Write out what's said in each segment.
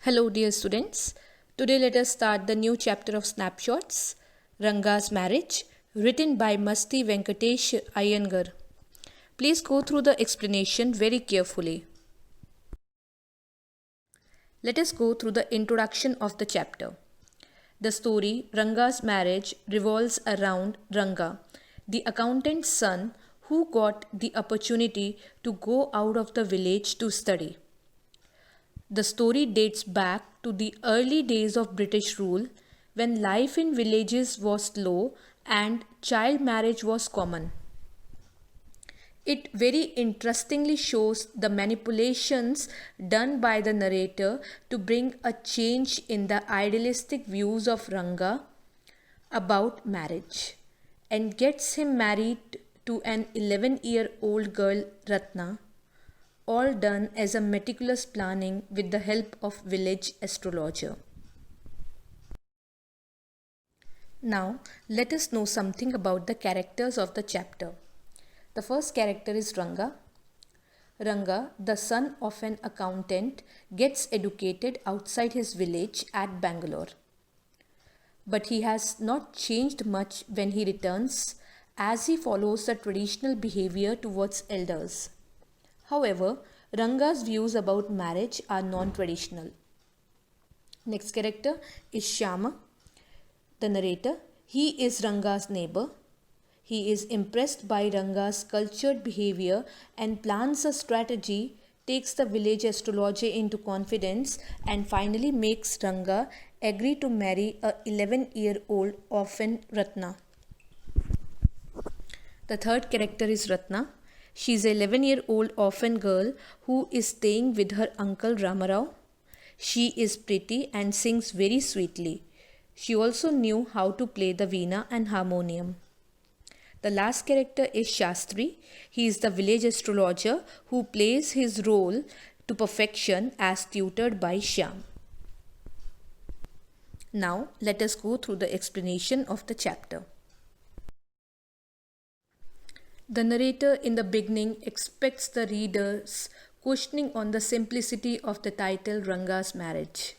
Hello, dear students. Today, let us start the new chapter of Snapshots Ranga's Marriage, written by Masti Venkatesh Iyengar. Please go through the explanation very carefully. Let us go through the introduction of the chapter. The story Ranga's marriage revolves around Ranga, the accountant's son who got the opportunity to go out of the village to study. The story dates back to the early days of British rule when life in villages was slow and child marriage was common. It very interestingly shows the manipulations done by the narrator to bring a change in the idealistic views of Ranga about marriage and gets him married to an 11-year-old girl Ratna, all done as a meticulous planning with the help of village astrologer. Now, let us know something about the characters of the chapter. The first character is Ranga. Ranga, the son of an accountant, gets educated outside his village at Bangalore. But he has not changed much when he returns, as he follows the traditional behavior towards elders. However, Ranga's views about marriage are non-traditional. Next character is Shyama, the narrator. He is Ranga's neighbor. He is impressed by Ranga's cultured behavior and plans a strategy, takes the village astrologer into confidence, and finally makes Ranga agree to marry a 11-year-old orphan Ratna. The third character is Ratna. She is an 11-year-old orphan girl who is staying with her uncle Ramarao. She is pretty and sings very sweetly. She also knew how to play the veena and harmonium. The last character is Shastri. He is the village astrologer who plays his role to perfection as tutored by Shyam. Now let us go through the explanation of the chapter. The narrator in the beginning expects the readers questioning on the simplicity of the title Ranga's marriage.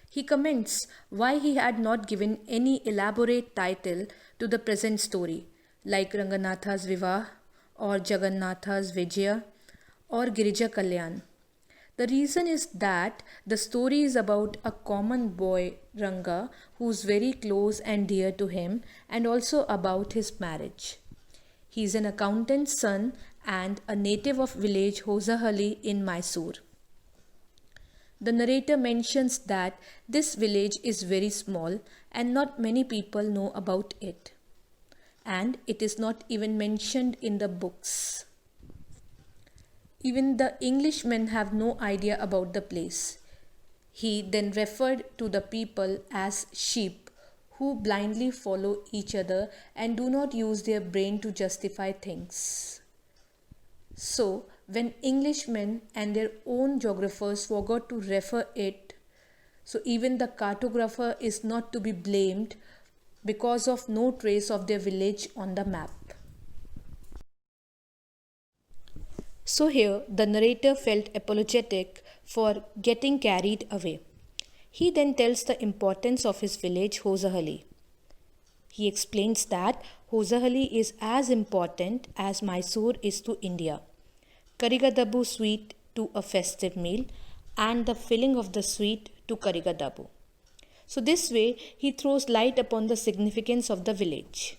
He comments why he had not given any elaborate title to the present story, like Ranganatha's Vivah or Jagannatha's Vijaya or Girija Kalyan. The reason is that the story is about a common boy, Ranga, who's very close and dear to him, and also about his marriage. He is an accountant's son and a native of village Hosahalli in Mysore. The narrator mentions that this village is very small and not many people know about it. And it is not even mentioned in the books. Even the Englishmen have no idea about the place. He then referred to the people as sheep who blindly follow each other and do not use their brain to justify things. So, when Englishmen and their own geographers forgot to refer it, so even the cartographer is not to be blamed because of no trace of their village on the map. So here the narrator felt apologetic for getting carried away. He then tells the importance of his village Hosahalli. He explains that Hosahalli is as important as Mysore is to India. Karigadabu sweet to a festive meal and the filling of the sweet to Karigadabu. So this way he throws light upon the significance of the village.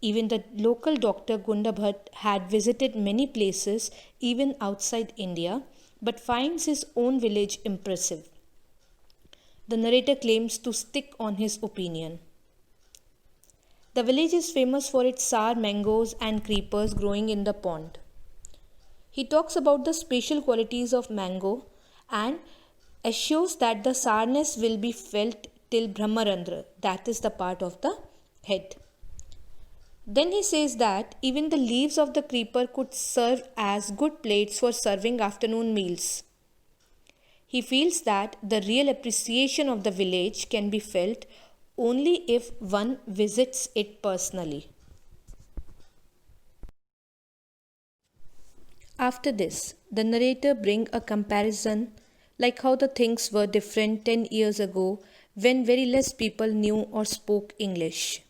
Even the local doctor Gundabhat had visited many places even outside India but finds his own village impressive. The narrator claims to stick on his opinion. The village is famous for its sour mangoes and creepers growing in the pond. He talks about the special qualities of mango and assures that the sourness will be felt till Brahmarandra, that is the part of the head. Then he says that even the leaves of the creeper could serve as good plates for serving afternoon meals. He feels that the real appreciation of the village can be felt only if one visits it personally. After this, the narrator brings a comparison like how the things were different 10 years ago when very less people knew or spoke English.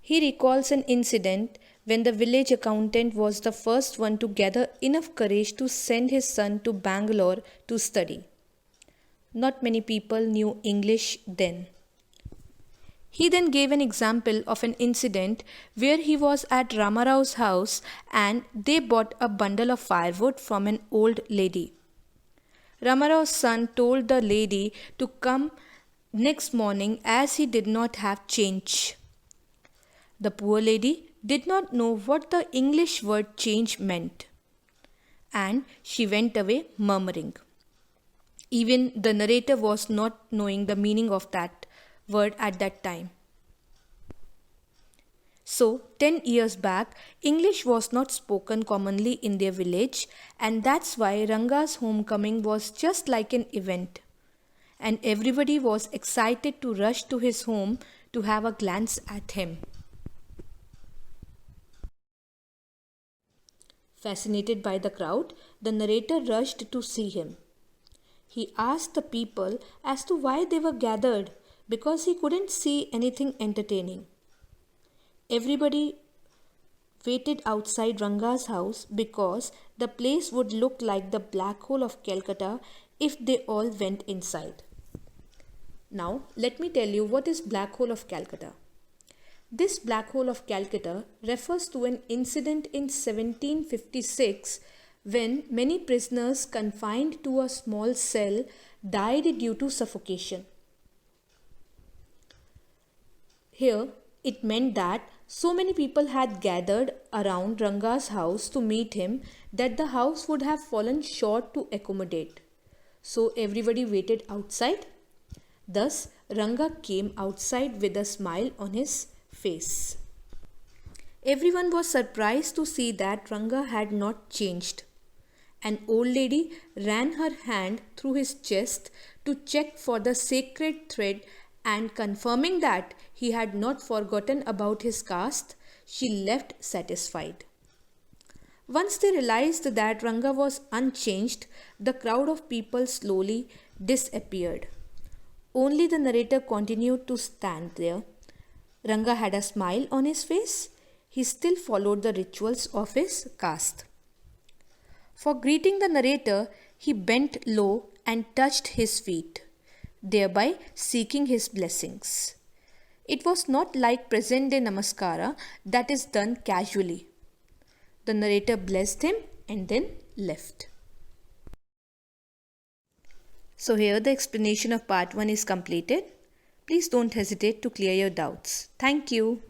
He recalls an incident when the village accountant was the first one to gather enough courage to send his son to Bangalore to study. Not many people knew English then. He then gave an example of an incident where he was at Ramarao's house and they bought a bundle of firewood from an old lady. Ramarao's son told the lady to come next morning as he did not have change. The poor lady did not know what the English word change meant, and she went away murmuring. Even the narrator was not knowing the meaning of that word at that time. So, 10 years back, English was not spoken commonly in their village, and that's why Ranga's homecoming was just like an event. And everybody was excited to rush to his home to have a glance at him. Fascinated by the crowd, the narrator rushed to see him. He asked the people as to why they were gathered because he couldn't see anything entertaining. Everybody waited outside Ranga's house because the place would look like the black hole of Calcutta if they all went inside. Now, let me tell you what is black hole of Calcutta. This black hole of Calcutta refers to an incident in 1756 when many prisoners confined to a small cell died due to suffocation. Here, it meant that so many people had gathered around Ranga's house to meet him that the house would have fallen short to accommodate. So everybody waited outside. Thus, Ranga came outside with a smile on his face. Everyone was surprised to see that Ranga had not changed. An old lady ran her hand through his chest to check for the sacred thread, and confirming that he had not forgotten about his caste, she left satisfied. Once they realized that Ranga was unchanged, the crowd of people slowly disappeared. Only the narrator continued to stand there. Ranga had a smile on his face. He still followed the rituals of his caste. For greeting the narrator, he bent low and touched his feet, thereby seeking his blessings. It was not like present day namaskara that is done casually. The narrator blessed him and then left. So here the explanation of part 1 is completed. Please don't hesitate to clear your doubts. Thank you.